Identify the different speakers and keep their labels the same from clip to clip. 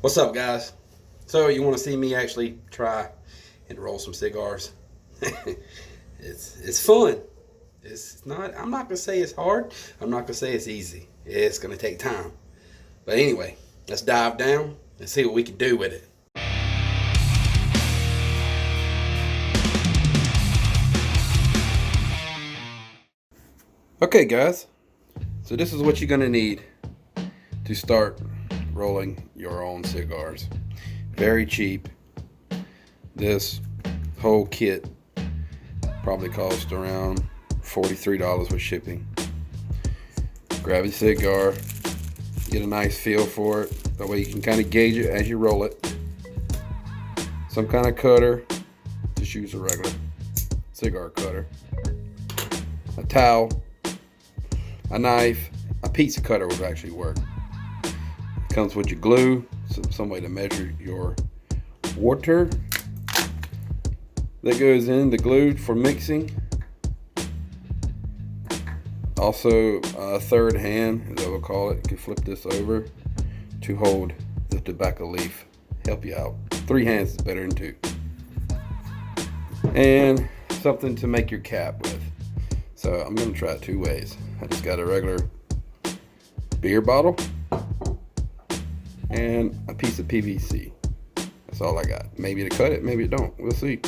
Speaker 1: What's up, guys? So you want to see me actually try and roll some cigars? It's fun. It's not. I'm not gonna say it's hard. I'm not gonna say it's easy. It's gonna take time. But anyway, let's dive down and see what we can do with it. Okay, guys. So this is what you're gonna need to start rolling your own cigars. Very cheap. This whole kit probably cost around $43 with shipping. Grab a cigar, get a nice feel for it. That way you can kind of gauge it as you roll it. Some kind of cutter, just use a regular cigar cutter. A towel, a knife, a pizza cutter would actually work. Comes with your glue, some way to measure your water that goes in the glue for mixing. Also a third hand, as I would call it. You can flip this over to hold the tobacco leaf. Help you out. 3 hands is better than 2. And something to make your cap with. So I'm gonna try it 2 ways. I just got a regular beer bottle and a piece of PVC. That's all I got. Maybe to cut it, maybe it don't. We'll see.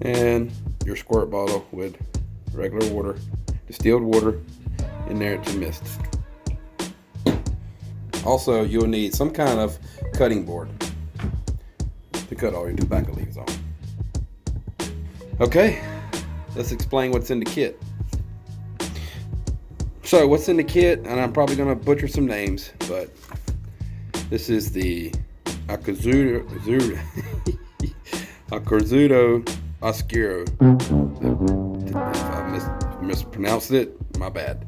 Speaker 1: And your squirt bottle with regular water, distilled water in there to mist. Also, you'll need some kind of cutting board to cut all your tobacco leaves on. Okay, let's explain what's in the kit. So what's in the kit, and I'm probably gonna butcher some names, but this is the Acrylic Oscuro. If I mispronounced it, my bad.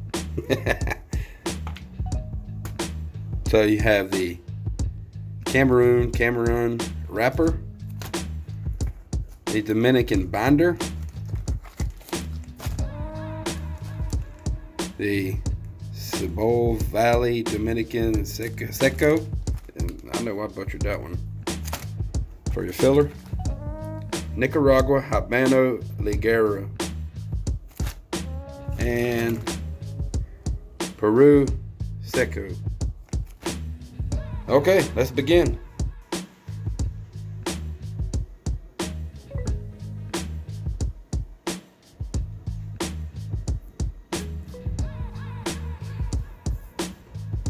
Speaker 1: So you have the Cameroon wrapper, the Dominican binder, the Cibol Valley Dominican Seco, and I know I butchered that one, for your filler. Nicaragua Habano Ligero, and Peru Seco. Okay, let's begin.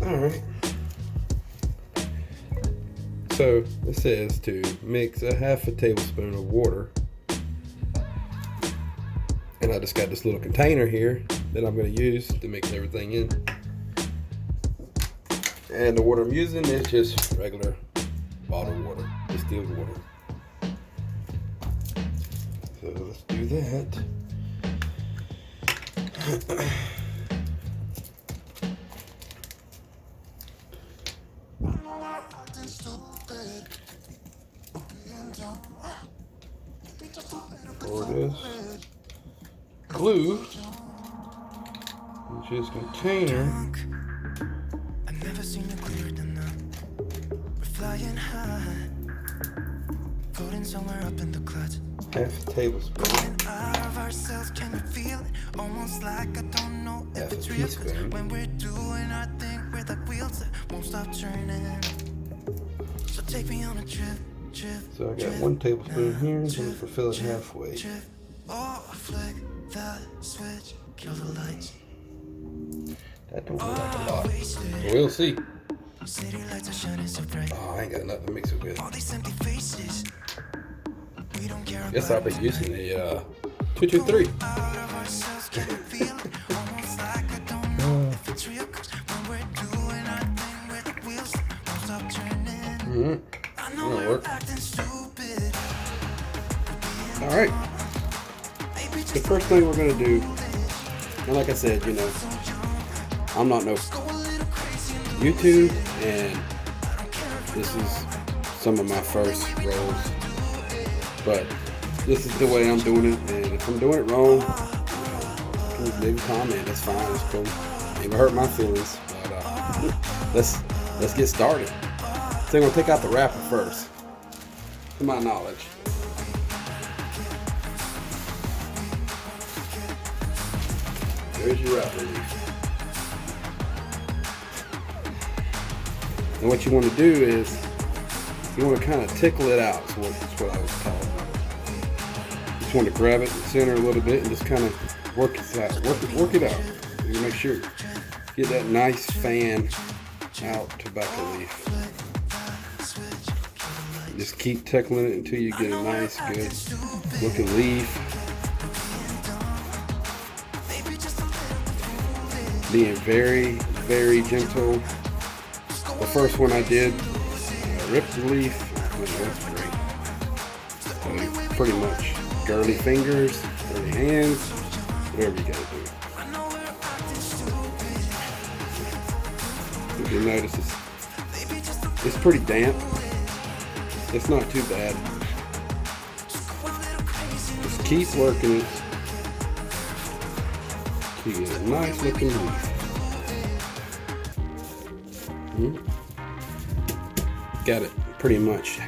Speaker 1: Alright. So it says to mix a half a tablespoon of water. And I just got this little container here that I'm going to use to mix everything in. And the water I'm using is just regular bottled water, distilled water. So let's do that. Pour this glue into this container. I've never seen it clearer than that. We're flying high, floating somewhere up in the clouds. Half a tablespoon. Out of ourselves, can you feel it? Almost like I don't know if it's real. When we're doing our thing, we're like wheels that won't stop turning. So take me on a trip. So I got 1 tablespoon here, so I'm gonna fill it halfway. Oh, flick the switch, kill the lights. That don't look like a lot. We'll see. Oh, I ain't got nothing to mix it with. Guess I'll be using the 223. That'll work. Alright. The first thing we're going to do, and like I said, you know, I'm not no YouTube, and this is some of my first rolls, but this is the way I'm doing it, and if I'm doing it wrong, you know, leave a comment, that's fine, it's cool. It hurt my feelings, but let's get started. So I'm gonna take out the wrapper first, to my knowledge. There's your wrapper. And what you want to do is, you want to kind of tickle it out. That's what I was taught. Just want to grab it in the center a little bit and just kind of work it out. Work it out. You make sure get that nice fan out tobacco leaf. Just keep tickling it until you get a nice, good looking leaf. Being very, very gentle. The first one I did, ripped the leaf. That's great. So pretty much girly fingers, girly hands, whatever you gotta do. If you notice, it's pretty damp. It's not too bad. Just keep working it. You get a nice looking leaf. Got it pretty much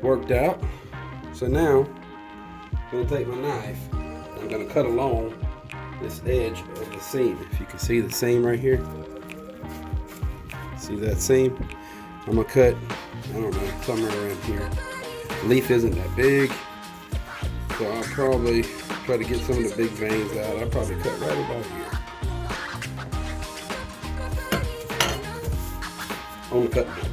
Speaker 1: worked out. So now I'm going to take my knife. I'm going to cut along this edge of the seam. If you can see the seam right here. See that seam? I'm going to cut, I don't know, somewhere around here. The leaf isn't that big, so I'll probably try to get some of the big veins out. I'll probably cut right about here. On the cut board.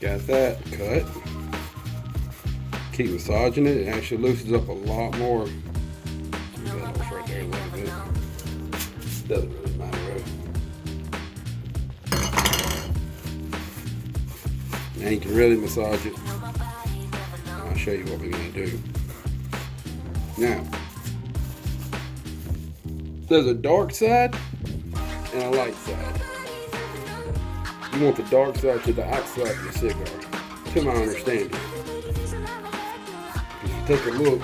Speaker 1: Got that cut. Keep massaging it. It actually loosens up a lot more. That right there a little bit. Doesn't really matter. Now you can really massage it. I'll show you what we're gonna do. Now, there's a dark side and a light side. You want the dark side to the outside of the cigar, to my understanding. If you take a look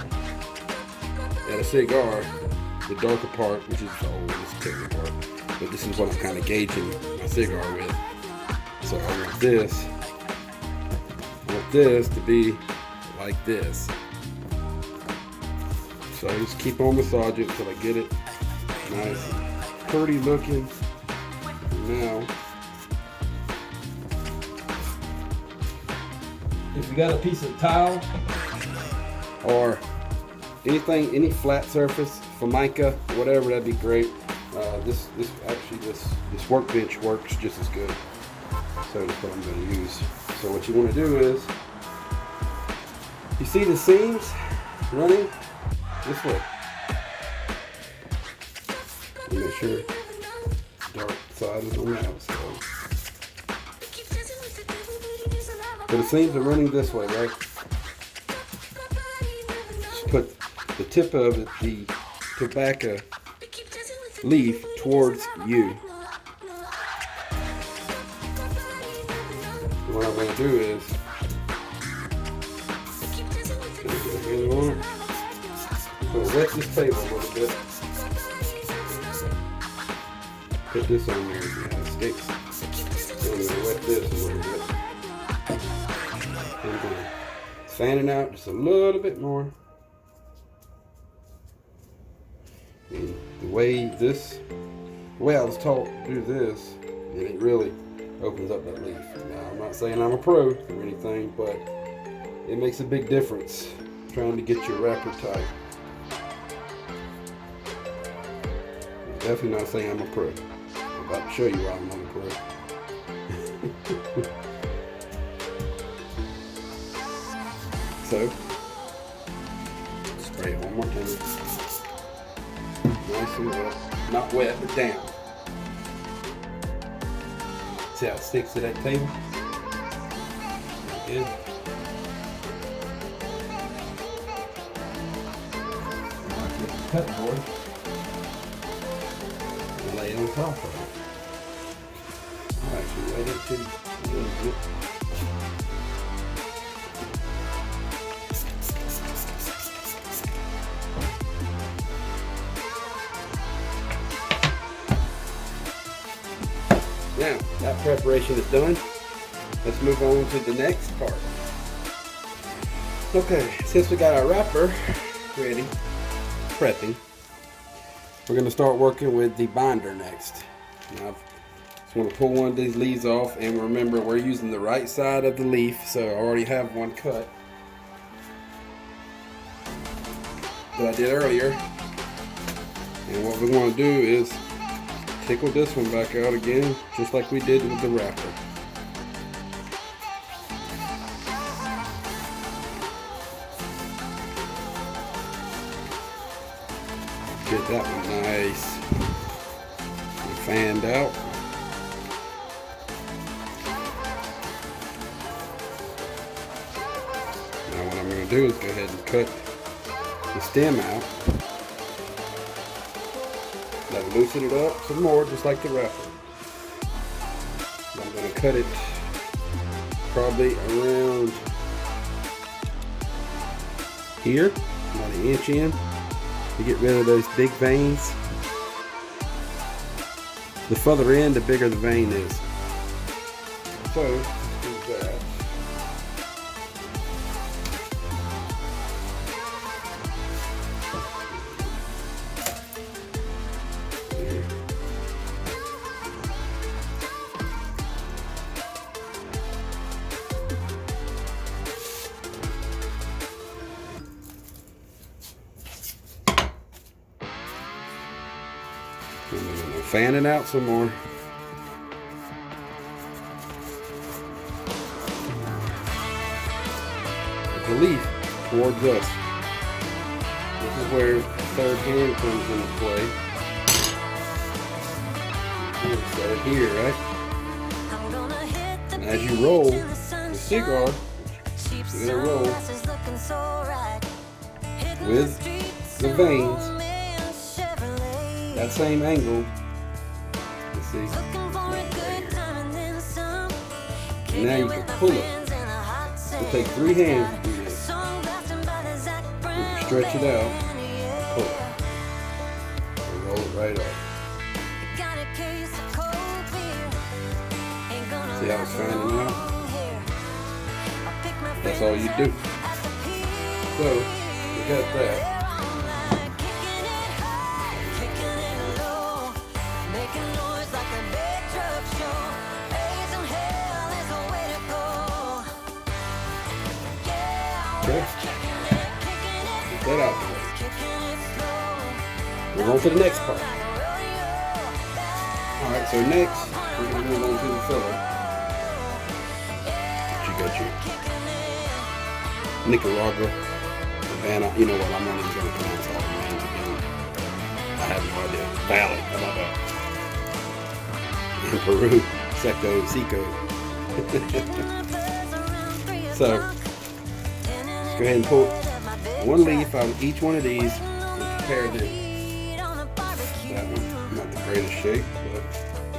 Speaker 1: at a cigar, the darker part, which is the oldest technical part, but this is what I'm kind of gauging my cigar with. So I want this to be like this. So I just keep on massaging until I get it nice, pretty looking. Now, if you got a piece of tile or anything, any flat surface, formica, whatever, that'd be great. This workbench works just as good. So that's what I'm going to use. So what you want to do is, you see the seams running this way. Make sure dark side is on the outside. So the seams are running this way, right? Just put the tip of it, the tobacco leaf towards you. What I'm going to do is, I'm going to wet this table a little bit. Put this on there, see how it sticks. I'm going to wet this a little bit. I'm going to fan it out just a little bit more. And the way I was taught to do this, and it really opens up that leaf. Now, I'm not saying I'm a pro or anything, but it makes a big difference trying to get your wrapper tight. I'm definitely not saying I'm a pro. I'm about to show you why I'm not a pro. So, spray it one more time. Nice and wet. Not wet, but damp. See how it sticks to that table? Good. Now take the cut board and lay it on top of it. I'll actually lay it too a little bit. Now, that preparation is done. Let's move on to the next part. Okay, since we got our wrapper ready, prepping, we're going to start working with the binder next. Now, I just want to pull one of these leaves off, and remember we're using the right side of the leaf, so I already have one cut that I did earlier. And what we want to do is tickle this one back out again, just like we did with the wrapper. Get that one nice and fanned out. Now what I'm going to do is go ahead and cut the stem out. Now loosen it up some more, just like the wrapper. I'm going to cut it probably around here, about an inch in, to get rid of those big veins. The further in, the bigger the vein is. So, let's do that. And then I'm going to fan it out some more. Put the leaf towards us. This is where the third hand comes into play. Set it here, right? And as you roll the cigar, you're going to roll with the veins. That same angle, you see, right here. And now you can pull it. It'll take 3 hands to do this. You can stretch it out, pull it, and roll it right up. See how it's fanning out? That's all you do. So, we got that. Okay. Get that out of the way. We're on to the next part. Alright, so next we're going to move on to the filler. You got your Nicaragua, Havana, you know what, I'm not even going to pronounce all the names again. I have no idea. Valley, how about that? In Peru, Seco, Seco. So, go ahead and pull one leaf out of each one of these and prepare this. That one, not the greatest shape, but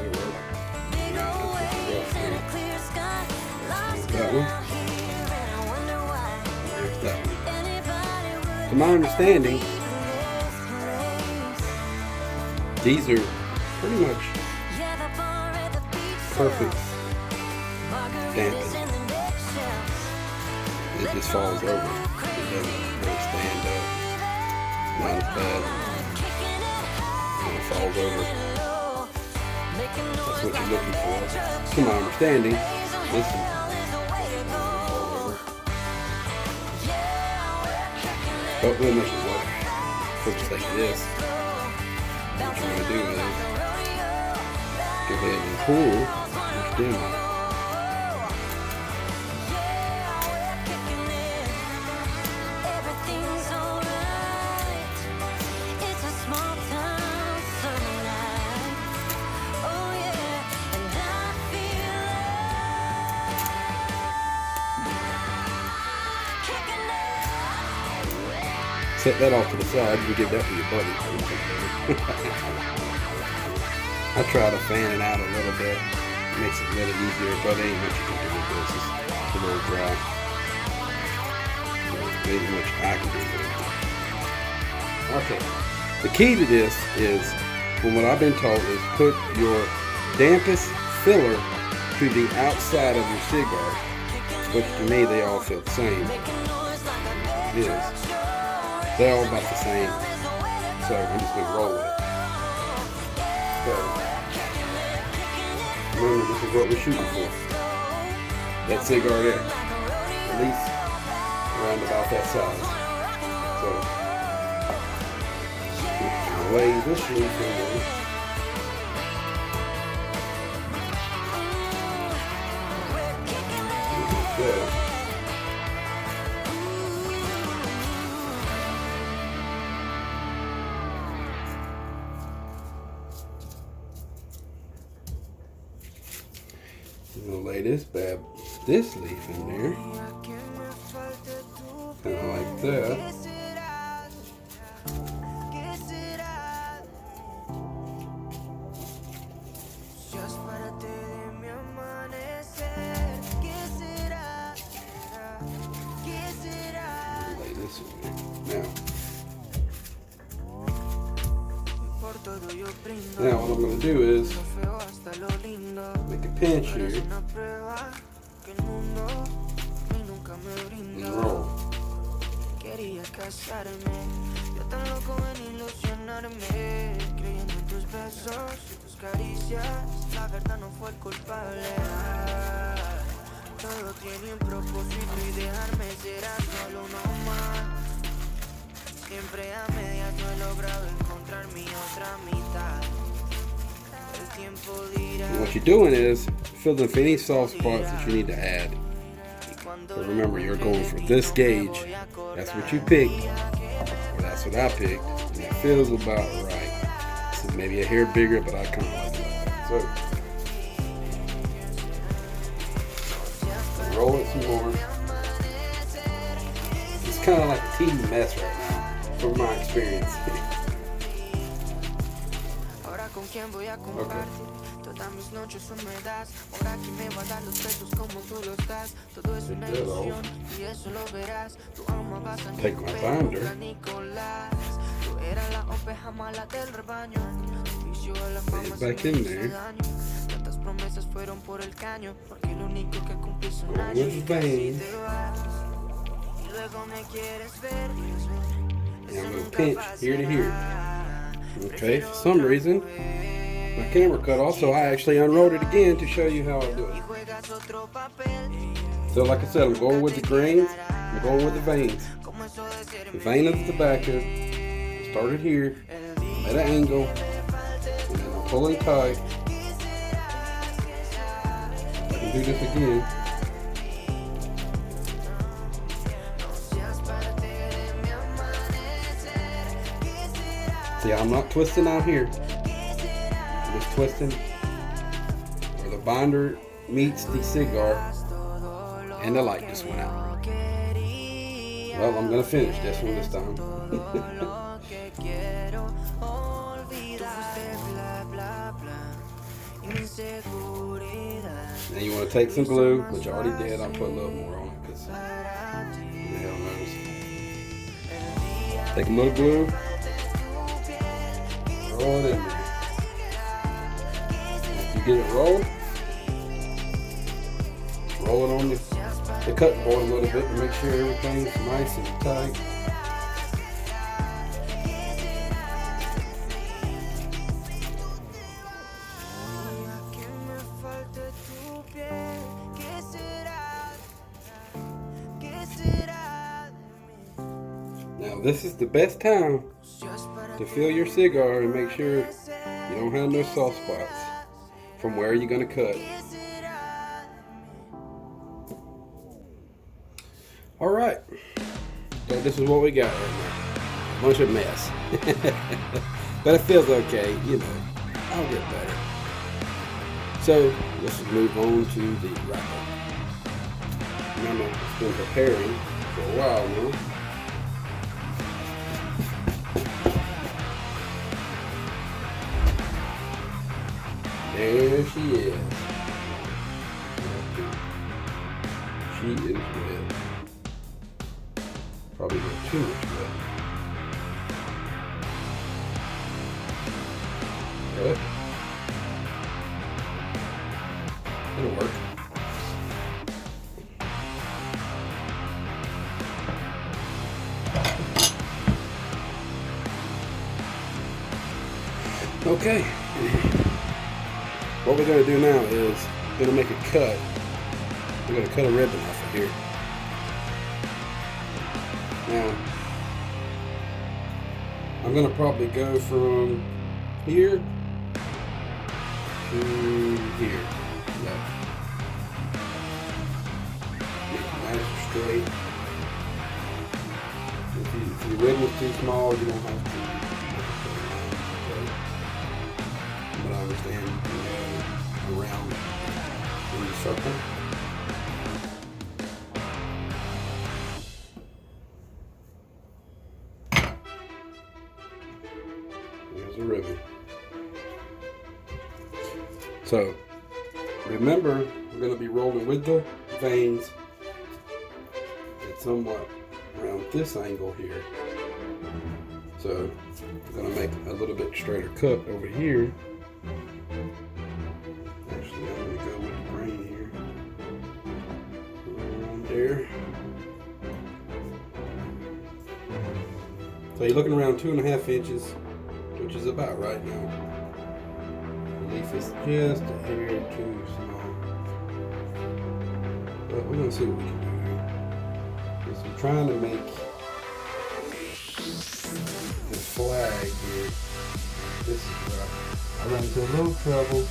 Speaker 1: it works. That one. There's that one. To my understanding, these are pretty much perfect damping. It just falls over. It doesn't really stand up. Not as bad. And it falls over. That's what you're looking for. To my understanding, this is fall over. But we'll make it work for the sake of this. What you're going to do is go ahead and pull your stem out.
Speaker 2: Everything's alright. It's a small town.
Speaker 1: set that off to the side. You can give that to your buddy. I try to fan it out a little bit. It makes it a little easier, but ain't much you can do with this. It's a little dry. Ain't much I can do with it. Okay. The key to this is, from what I've been told, is put your dampest filler to the outside of your cigar. But to me, they all feel the same. It is. They're all about the same. So I'm just going to roll with it. So, remember, this is what we're shooting for. That cigar there. At least around about that size. So, lay this leaf in there. Good. I'm gonna lay this leaf in there, kind of like that. Lay this in there. Now what I'm going to do is make a pinch here and roll.
Speaker 2: Siempre a medias no he logrado encontrar mi otra mitad. El tiempo dirá.
Speaker 1: And what you're doing is filling in any soft spots that you need to add. But remember, you're going for this gauge. That's what you picked. Or that's what I picked. And it feels about right. So maybe a hair bigger, but I kind of like it. So roll it some more. It's kind of like a teeny mess right now, from my experience. Okay. Take my binder. Lay it back in there. Go with the veins. And I'm going to pinch here to here. Okay, for some reason my camera cut off, so I actually unrolled it again to show you how I do it. So like I said, I'm going with the grains, I'm going with the veins. The vein of the tobacco, start it here, at an angle, and then I'm pulling tight. I can do this again. See, I'm not twisting out here. I'm just twisting where the binder meets the cigar, and the light just went out. Well, I'm going to finish this one this time. Now you want to take some glue, which I already did. I'll put a little more on it because who the hell knows. Take a little glue. Roll it in there. After you get it rolled, roll it on the cutting board a little bit to make sure everything's nice and tight. Now this is the best time to fill your cigar and make sure you don't have no soft spots from where you're going to cut. Alright, so this is what we got right now. A bunch of mess. But it feels okay, you know. I'll get better. So let's move on to the wrapper. Remember, it's been preparing for a while now. There she is. She is red. Probably a little too much red. Good. It'll work. Okay. What we're going to do now is we're going to make a cut. We're going to cut a ribbon off of here. Now, I'm going to probably go from here to here. Yeah. Make it nice and straight. If your ribbon is too small, you don't have to. But I understand you can go around in the circle. There's a ribbon. So remember, we're going to be rolling with the veins at somewhat around this angle here. So I'm going to make a little bit straighter cut over here. Actually, I'm going to go with the grain here. Around there. So you're looking around 2.5 inches, which is about right now. The leaf is just a hair too small. But we're going to see what we can do here. Because we're trying to make the flag here. This is where I run into a little trouble.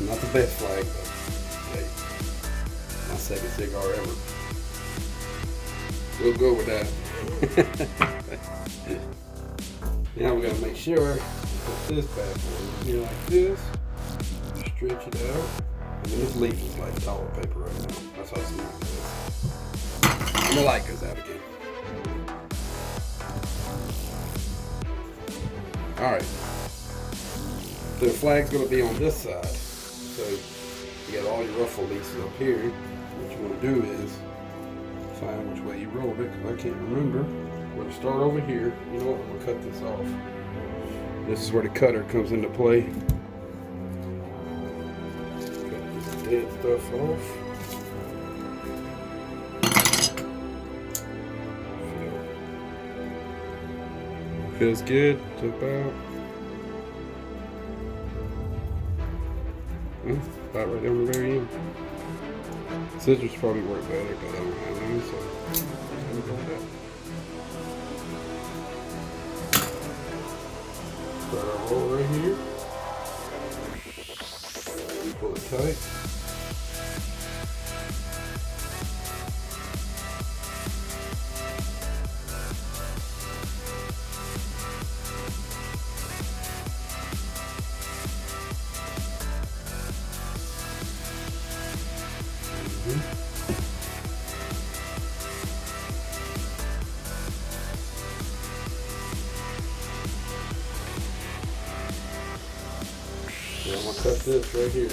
Speaker 1: Not the best flag, but hey, my second cigar ever. We'll go with that. Now we're gonna make sure we put this bad boy here like this. Stretch it out. And then this leaf is like toilet paper right now. That's how small it is. And the light goes out again. Alright. So the flag's gonna be on this side. So you got all your ruffle leaves up here. What you want to do is find which way you roll it, because I can't remember. We're going to start over here. You know what? We'll cut this off. This is where the cutter comes into play. Cut this dead stuff off. Feels good. Tip out. About right down the very end. Scissors probably work better, but I don't have them, so I'm gonna go with that. Start our roll right here. Pull it tight. So I'm going to cut this right here.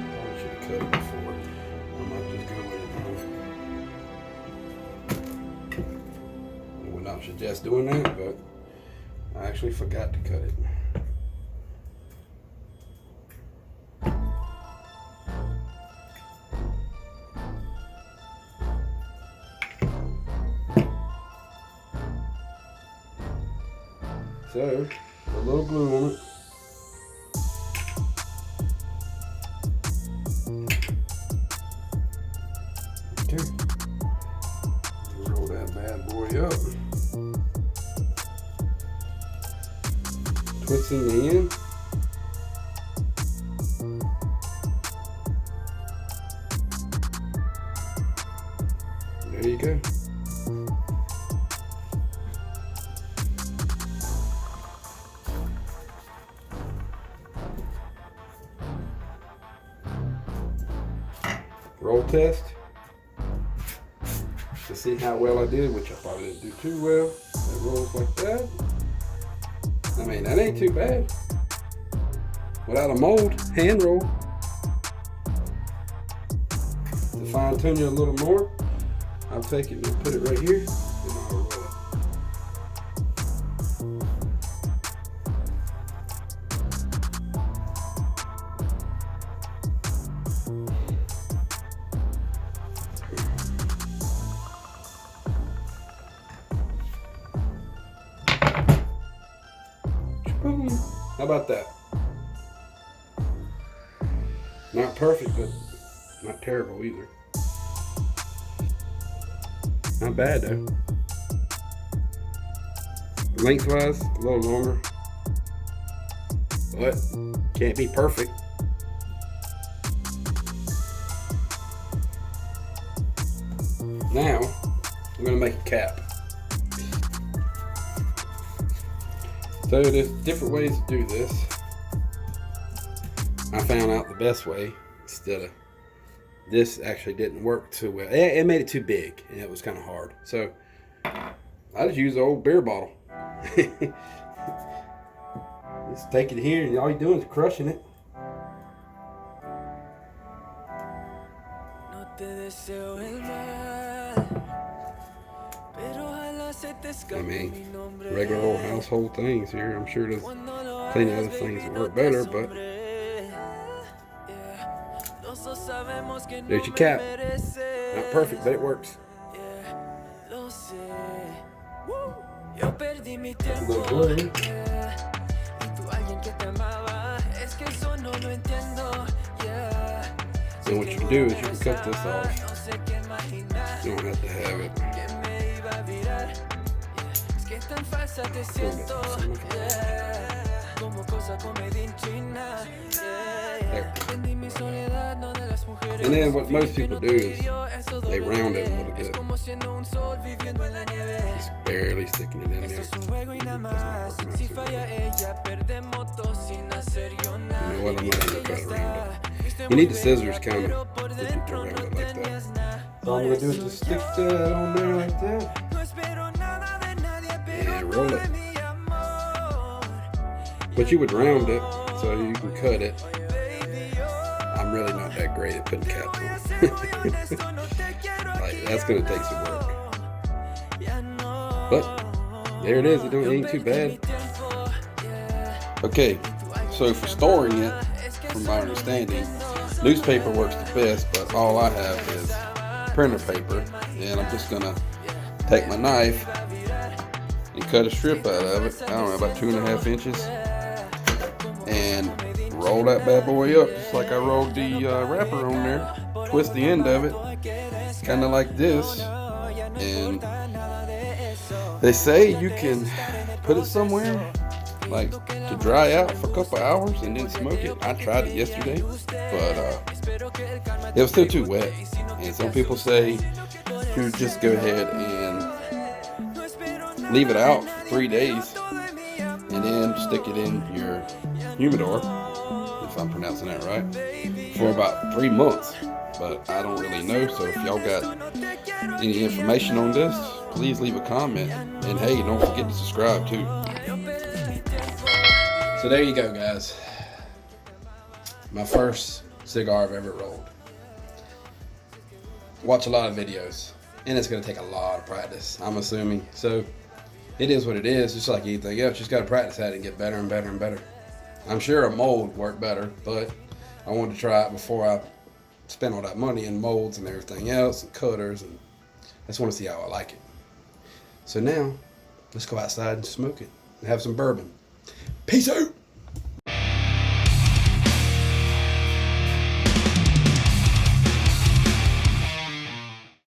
Speaker 1: I should have cut it before. I might just go with it now. I would not suggest doing that, but I actually forgot to cut it. So, a little glue on it. Okay. Roll that bad boy up. Twisting the end. There you go. roll test to see how well I did, which I probably didn't do too well. It rolls like that. I mean, that ain't too bad. Without a mold, hand roll. To fine tune it a little more, I'll take it and put it right here, and I'll roll it. Boom. How about that? Not perfect, but not terrible either. Not bad though. Lengthwise, a little longer, but can't be perfect. Now, I'm gonna make a cap. So there's different ways to do this. I found out the best way instead of this actually didn't work too well. It made it too big and it was kind of hard. So I just use an old beer bottle. Just take it here and all you're doing is crushing it. I mean, regular old household things here. I'm sure there's plenty of other things that work better, but there's your cap. Not perfect, but it works. A little blue. Then what you can do is you can cut this off. You don't have to have it. There. And then what most people do is they round it a little bit. Just barely sticking it in there. You know what, I'm not going to try to round it. You need the scissors kind of to round it like that. All I'm going to do is just stick that on there like that. And roll it. But you would round it so you can cut it. I'm really not that great at putting caps on. Like, that's going to take some work. But there it is. It ain't too bad. Okay, so for storing it, from my understanding, newspaper works the best, but all I have is printer paper, and I'm just going to take my knife and cut a strip out of it, I don't know, about 2.5 inches, and roll that bad boy up just like I rolled the wrapper on there. Twist the end of it, kind of like this, and they say you can put it somewhere like to dry out for a couple hours and then smoke it. I tried it yesterday, but it was still too wet, and some people say to just go ahead and leave it out for 3 days and then stick it in your humidor, if I'm pronouncing that right, for about 3 months. But I don't really know, so if y'all got any information on this, please leave a comment, and hey, don't forget to subscribe too. So there you go, guys. My first cigar I've ever rolled. Watch a lot of videos, and it's going to take a lot of practice, I'm assuming. So it is what it is, just like anything else. You just got to practice at it and get better and better and better. I'm sure a mold worked better, but I wanted to try it before I spent all that money in molds and everything else, and cutters, and I just want to see how I like it. So now, let's go outside and smoke it and have some bourbon. Peace out!